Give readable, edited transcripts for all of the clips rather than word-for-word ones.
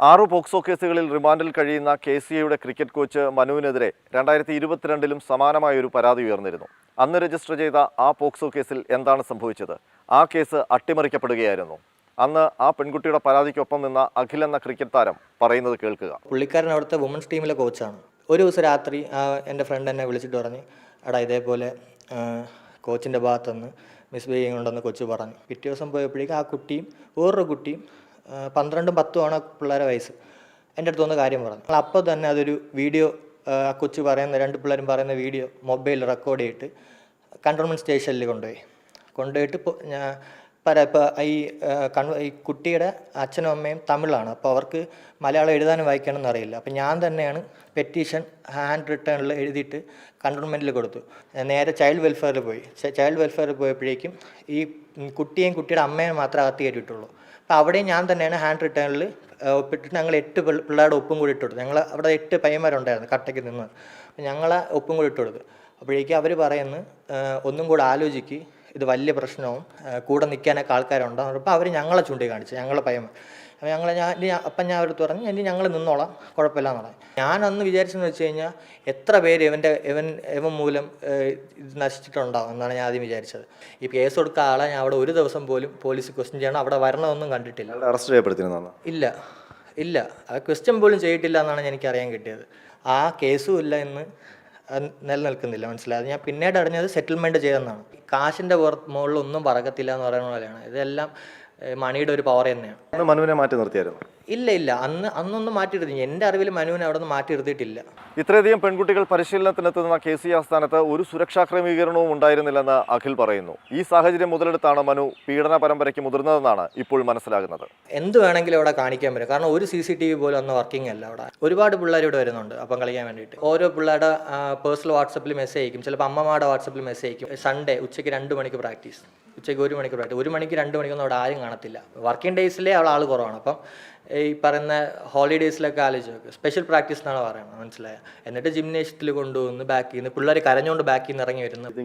6 POCSO കേസുകളിൽ റിമാൻഡിൽ കഴിയുന്ന KCAയുടെ ക്രിക്കറ്റ് കോച്ച് മനുവിനെതിരെ 2022-ലും സമാനമായൊരു പരാതി ഉയർന്നിരുന്നു. അന്ന് രജിസ്റ്റർ ചെയ്ത ആ പോക്സോ കേസിൽ എന്താണ് സംഭവിച്ചത്? ആ കേസ് അട്ടിമറിക്കപ്പെടുകയായിരുന്നു. അന്ന് ആ പെൺകുട്ടിയുടെ പരാതിക്കൊപ്പം നിന്ന അഖിൽ എന്ന ക്രിക്കറ്റ് താരം പറയുന്നത് കേൾക്കുക. പുള്ളിക്കാരൻ അവിടുത്തെ വുമൻസ് ടീമിലെ കോച്ചാണ്. ഒരു ദിവസം രാത്രി എൻ്റെ ഫ്രണ്ട് എന്നെ വിളിച്ചിട്ട് പറഞ്ഞ്, എടാ ഇതേപോലെ കോച്ചിൻ്റെ ഭാഗത്തുനിന്ന് മിസ്ബിഹേവിങ് ഉണ്ടെന്ന് കൊച്ചു പറഞ്ഞു. പിറ്റേ ദിവസം പോയപ്പോഴേക്കും ആ കുട്ടിയും വേറൊരു കുട്ടിയും 12ഉം 10ഉം ആണ് പിള്ളേരെ വയസ്സ് എൻ്റെ അടുത്ത് വന്ന് കാര്യം പറഞ്ഞു. അപ്പോൾ തന്നെ അതൊരു വീഡിയോ, ആ കൊച്ചു പറയുന്ന 2 പിള്ളേരും പറയുന്ന വീഡിയോ മൊബൈലിൽ റെക്കോർഡ് ചെയ്തിട്ട് കൺട്രോൾമെൻറ്റ് സ്റ്റേഷനിൽ കൊണ്ടുപോയിട്ട് ഇപ്പോൾ ഈ കുട്ടിയുടെ അച്ഛനും അമ്മയും തമിഴാണ്. അപ്പോൾ അവർക്ക് മലയാളം എഴുതാനും വായിക്കാനൊന്നും അറിയില്ല. അപ്പോൾ ഞാൻ തന്നെയാണ് പെറ്റീഷൻ ഹാൻഡ് റിട്ടേണിൽ എഴുതിയിട്ട് കൺട്രോൾമെൻറ്റിൽ കൊടുത്തു. നേരെ ചൈൽഡ് വെൽഫെയറിൽ പോയി. ചൈൽഡ് വെൽഫെയറിൽ പോയപ്പോഴേക്കും ഈ കുട്ടിയെയും കുട്ടിയുടെ അമ്മയും മാത്രമേ അകത്ത് കയറ്റിയിട്ടുള്ളൂ. അപ്പോൾ അവിടെയും ഞാൻ തന്നെയാണ് ഹാൻഡ് റിട്ടേണിൽ ഒപ്പിട്ടിട്ട് ഞങ്ങൾ 8 പിള്ളേരുടെ ഒപ്പും കൂടി ഇട്ട് കൊടുത്തു. ഞങ്ങൾ അവിടെ 8 പയ്യന്മാരുണ്ടായിരുന്നു കട്ടയ്ക്ക് നിന്ന്. അപ്പോൾ ഞങ്ങളെ ഒപ്പും കൂടി ഇട്ട് കൊടുത്തു. അപ്പോഴേക്കും അവർ പറയുന്നു, ഒന്നും കൂടെ ആലോചിക്ക്, ഇത് വലിയ പ്രശ്നവും കൂടെ നിൽക്കാനൊക്കെ ആൾക്കാരുണ്ടോ. അപ്പോൾ അവർ ഞങ്ങളെ ചൂണ്ടിക്കാണിച്ചു, ഞങ്ങളെ പയ്യന്മാർ. അപ്പോൾ ഞാൻ അവരടുത്ത് പറഞ്ഞു, ഇനി ഞങ്ങൾ നിന്നോളാം, കുഴപ്പമില്ല എന്ന് പറഞ്ഞു. ഞാൻ അന്ന് വിചാരിച്ചെന്ന് വെച്ച് കഴിഞ്ഞാൽ എത്ര പേര് ഇവൻ മൂലം ഇത് നശിച്ചിട്ടുണ്ടാവും എന്നാണ് ഞാൻ ആദ്യം വിചാരിച്ചത്. ഈ കേസ് കൊടുത്ത ആളെ ഞാൻ അവിടെ ഒരു ദിവസം പോലും പോലീസ് ക്വസ്റ്റ്യൻ ചെയ്യണം, അവിടെ വരണമെന്നും കണ്ടിട്ടില്ല. അറസ്റ്റ് ചെയ്യപ്പെടുത്തിയിരുന്നോ? ഇല്ല ആ ക്വസ്റ്റ്യൻ പോലും ചെയ്തിട്ടില്ല എന്നാണ് എനിക്കറിയാൻ കിട്ടിയത്. ആ കേസും ഇല്ല എന്ന് നിലനിൽക്കുന്നില്ല, മനസ്സിലായത്. ഞാൻ പിന്നീട് അറിഞ്ഞത് സെറ്റിൽമെൻറ്റ് ചെയ്തെന്നാണ്. കാശിൻ്റെ മുകളിൽ ഒന്നും പറക്കത്തില്ല എന്ന് പറയുന്ന പോലെയാണ്. ഇതെല്ലാം മണിയുടെ ഒരു പവർ തന്നെയാണ്. മനുവിനെ മാറ്റി നിർത്തിയായിരുന്നു? ഇല്ല അന്നൊന്നും മാറ്റി നിർത്തി. എൻ്റെ അറിവിൽ മനുവിനെ അവിടെ നിന്ന് മാറ്റി നിർത്തിയിട്ടില്ല. ഇത്രയധികം പെൺകുട്ടികൾ പരിശീലനത്തിനെത്തുന്ന KCA ആസ്ഥാനത്ത് ഒരു സുരക്ഷാ ക്രമീകരണവും ഉണ്ടായിരുന്നില്ലെന്ന് അഖിൽ പറയുന്നു. ഈ സാഹചര്യം മുതലെടുത്താണ് മനു പീഡന പരമ്പരയ്ക്ക് മുതിർന്നതെന്നാണ് ഇപ്പോൾ മനസ്സിലാകുന്നത്. എന്ത് വേണമെങ്കിലും അവിടെ കാണിക്കാൻ പറ്റും. കാരണം ഒരു CCTV പോലും അന്ന് വർക്കിംഗ് അല്ല അവിടെ. ഒരുപാട് പിള്ളേർ ഇവിടെ വരുന്നുണ്ട് അപ്പം കളിക്കാൻ വേണ്ടിയിട്ട്. ഓരോ പിള്ളേരുടെ പേഴ്സണൽ വാട്സപ്പിൽ മെസ്സേജ് അയക്കും, ചിലപ്പോൾ അമ്മമാരുടെ വാട്സപ്പിൽ മെസ്സേജ് അയക്കും. സൺഡേ ഉച്ചയ്ക്ക് 2 മണിക്ക് പ്രാക്ടീസ്, ഉച്ചയ്ക്ക് 1 മണിക്ക് പ്രാക്ടീസ്. 1 മണിക്ക് 2 മണിക്കൊന്നും അവിടെ ആരും കാണത്തില്ല. വർക്കിംഗ് ഡേയ്സിലേ അവിടെ ആൾ കുറവാണ്. അപ്പം ഈ പറയുന്ന ഹോളിഡേയ്സിലൊക്കെ ആലോചിച്ച് നോക്കുക, സ്പെഷ്യൽ പ്രാക്ടീസ് എന്നാണ് പറയുന്നത്, മനസ്സിലായത്. എന്നിട്ട് ജിംനേഷ്യത്തിൽ കൊണ്ടുവന്ന് ബാക്കിൽ നിന്ന് പിള്ളേർ കരഞ്ഞുകൊണ്ട് ബാക്കിൽ നിന്ന് ഇറങ്ങി വരുന്നത്.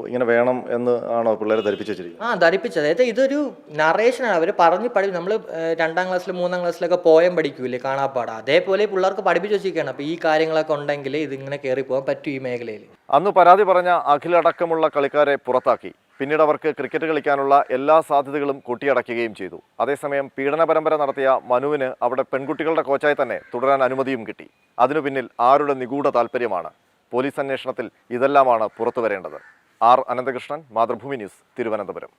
ഇങ്ങനെ വേണം എന്ന് ആണോ പിള്ളേരെ ധരിപ്പിച്ചു വെച്ചിരിക്കുന്നത്? ധരിപ്പിച്ചത്. അതായത് ഇതൊരു നറേഷനാണ്. അവർ പറഞ്ഞ് നമ്മൾ 2ാം ക്ലാസ്സിലും 3ാം ക്ലാസ്സിലൊക്കെ പോയം പഠിക്കൂലേ, കാണാപ്പാടാ, അതേപോലെ പിള്ളേർക്ക് പഠിപ്പിച്ച് വെച്ചിരിക്കുകയാണ്. അപ്പോൾ ഈ കാര്യങ്ങളൊക്കെ ഉണ്ടെങ്കിൽ ഇതിങ്ങനെ കയറി പോകാൻ പറ്റും ഈ മേഖലയിൽ. അന്ന് പരാതി പറഞ്ഞ അഖിലടക്കമുള്ള കളിക്കാരെ പുറത്താക്കി. പിന്നീട് അവർക്ക് ക്രിക്കറ്റ് കളിക്കാനുള്ള എല്ലാ സാധ്യതകളും കൊട്ടിയടക്കുകയും ചെയ്തു. അതേസമയം പീഡന പരമ്പര നടത്തിയ മനുവിന് അവിടെ പെൺകുട്ടികളുടെ കോച്ചായി തന്നെ തുടരാൻ അനുമതിയും കിട്ടി. അതിനു പിന്നിൽ ആരുടെ നിഗൂഢ താല്പര്യമാണ്? പോലീസ് അന്വേഷണത്തിൽ ഇതെല്ലാമാണ് പുറത്തു വരേണ്ടത്. R Ananthakrishnan, Mathrubhumi news, Thiruvananthapuram.